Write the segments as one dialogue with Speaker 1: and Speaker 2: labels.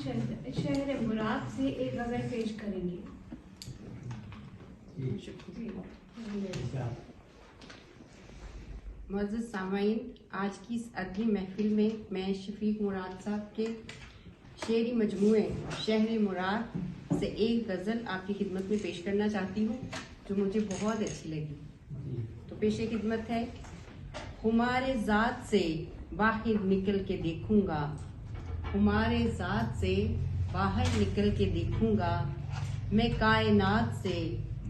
Speaker 1: शहर मुराद से एक गज़ल पेश करेंगे।
Speaker 2: मुअज़्ज़ज़ सामाईन, आज की इस अदबी महफिल में मैं शफीक मुराद साहब के शेरी मजमूए शहर मुराद से एक गज़ल आपकी खिदमत में पेश करना चाहती हूँ जो मुझे बहुत अच्छी लगी। तो पेशे खिदमत है। हमारे ज़ात से बाहर निकल के देखूंगा, हमारे ज़ात से बाहर निकल के देखूंगा, मैं कायनात से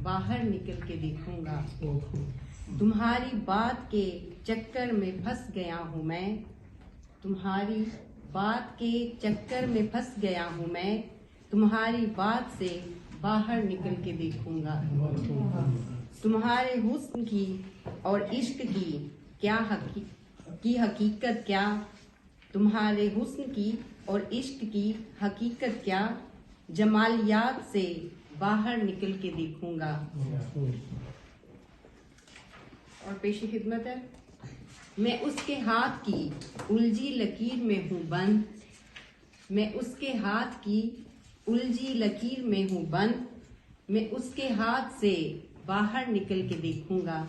Speaker 2: बाहर निकल के देखूंगा। तुम्हारी बात के चक्कर में फंस गया हूँ मैं, तुम्हारी बात के चक्कर में फंस गया हूँ मैं, तुम्हारी बात से बाहर निकल के देखूंगा। तुम्हारे हुस्न की और इश्क की क्या हकीकत क्या, तुम्हारे हुस्न की और इश्क की हकीकत क्या, जमालियात से बाहर निकल के देखूंगा। और पेशी खिदमत है। मैं उसके हाथ की उलझी लकीर में हूँ बंद, मैं उसके हाथ की उलझी लकीर में हूँ बंद, मैं उसके हाथ से बाहर निकल के देखूंगा।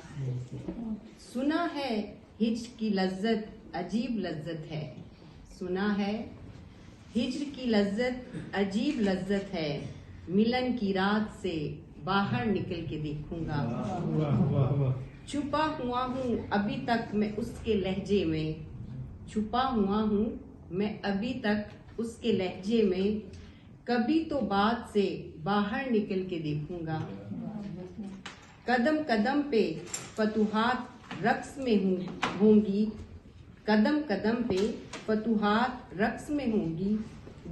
Speaker 2: सुना है हिज्र की लज्जत अजीब लज्जत है, सुना है हिज्र की लज्जत अजीब लज्जत है, मिलन की रात से बाहर निकल के देखूंगा। छुपा हुआ हूँ अभी तक मैं उसके लहजे में, छुपा हुआ हूँ मैं अभी तक उसके लहजे में, कभी तो बात से बाहर निकल के देखूंगा। कदम कदम पे फतूहात रक्स में होंगी, कदम कदम पे फतूहात रक्स में होंगी,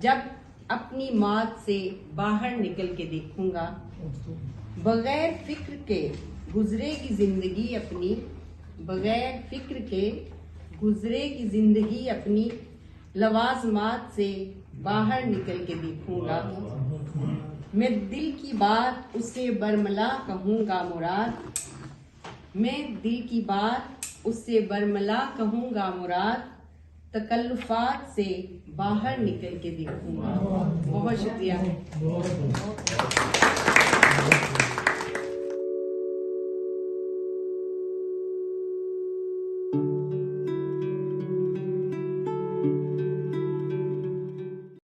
Speaker 2: जब अपनी मौत से बाहर निकल के देखूंगा। बगैर फिक्र के गुजरेगी जिंदगी अपनी, बगैर फिक्र के गुजरेगी जिंदगी अपनी, लवाजमात से बाहर निकल के देखूंगा। मैं दिल की बात उससे बरमला कहूँगा मुराद, मैं दिल की बात उससे बरमला कहूँगा मुराद, तकल्लुफात से बाहर निकल के देखूंगा। बहुत शुक्रिया।